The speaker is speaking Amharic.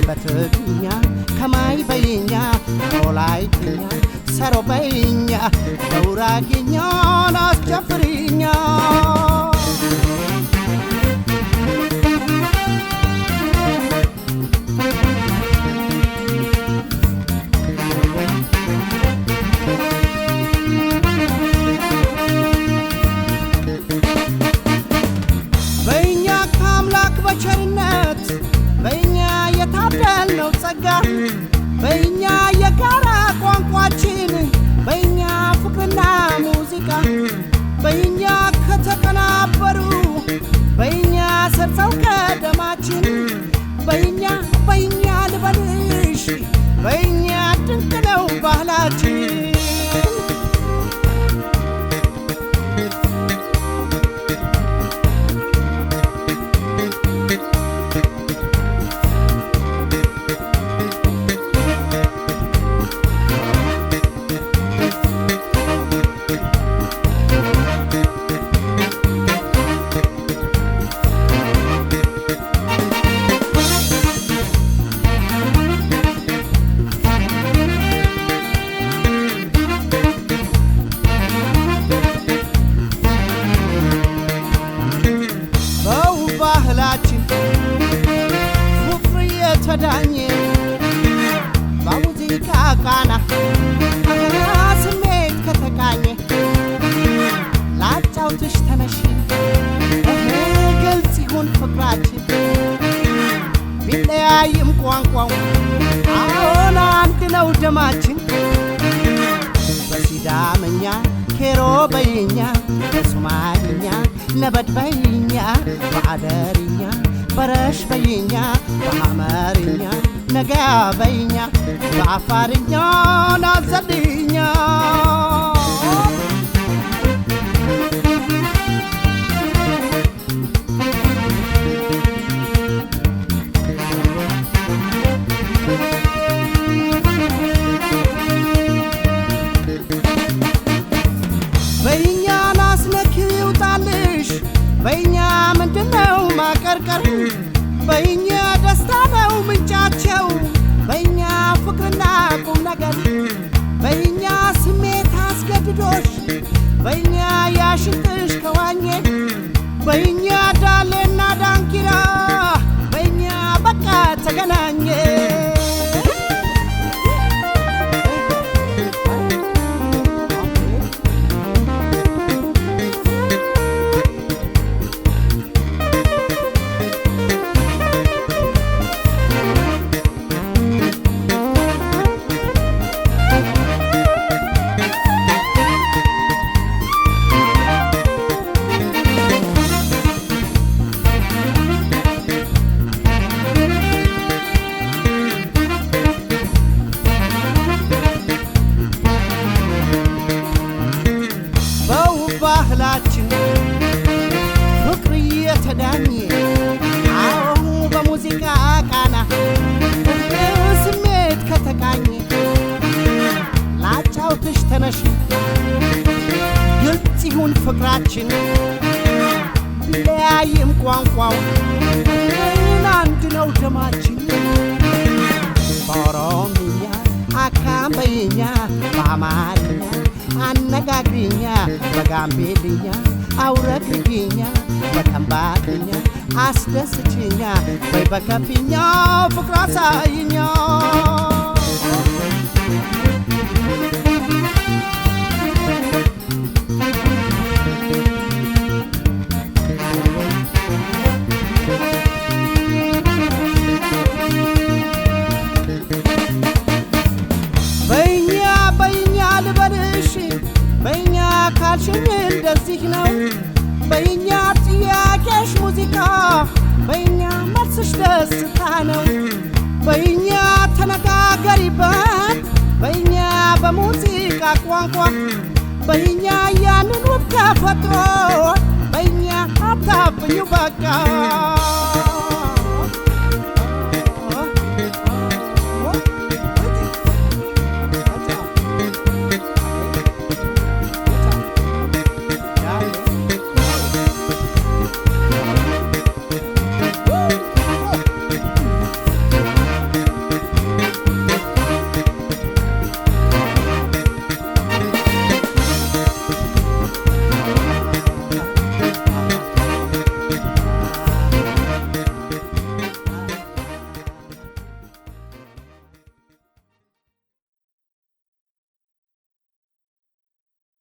በትግኛ ከማይ በይኛ ኦላይኛ ሰሮ በይኛ ደውራግኛ ናስጨፍርኛ በእኛ ከአምላክ በቸርነት በእኛ የታደልነው ጸጋ በእኛ የጋራ ቋንቋችን በእኛ ፍቅርና ሙዚቃ በእኛ ከተቀናበሩ በእኛ ሰርጸው ከደማችን በእኛ ልበልሽ በእኛ ድንቅ ነው ባህላችን ተዳኘ ባሙዚቃ ቃና ስሜት ከተቃኘ ላጫውትሽ ተነሽ ግልጽ ይሁን ፍቅራችን ቢለያይም ቋንቋው አሁን አንድ ነው ደማችን በሲዳምኛ ኬሮ በይኛ በሶማሊኛ ነበድ በይኛ በአደርኛ በረሽ በይኛ በሐመርኛ ነገ በይኛ በአፋርኛ ናዘልኛ በይኛ ናስነኪው ጣልሽ በይኛ ምንድነው ማቀርቀር በእኛ ደስታ ነው ምንጫቸው በእኛ ፍቅርና ቁም ነገር በእኛ ስሜት አስገድዶሽ በእኛ ያሽንጥሽ ከዋኘ በእኛ ዳሌና ዳንኪራ በእኛ በቃ ተገናኘ ባህላችን ፍቅር የተዳኘ አዎ በሙዚቃ ቃና ስሜት ከተቃኘ ላጫውትሽ ተነሽ ግልጽ ይሁን ፍቅራችን ቢለያይም ቋንቋው አንድ ነው ደማችን በኦሮምኛ አካምበይኛ በአማርኛ አነጋግሪኛ በጋምቤልኛ አውረግርግኛ በከምባተኛ አስደስችኛ ወይ በከፊኛ ፍቅር አሳይኛ በእኛ ልበልሽ በእኛ ካልሽኝ እንደዚህ ነው በእኛ ጥያቄሽ ሙዚቃ በእኛ መልስሽ ደስታ ነው በእኛ ተነጋገሪበት በእኛ በሙዚቃ ቋንቋ በእኛ ያንን ውብ ተፈጥሮ በእኛ አታብዩ በቃ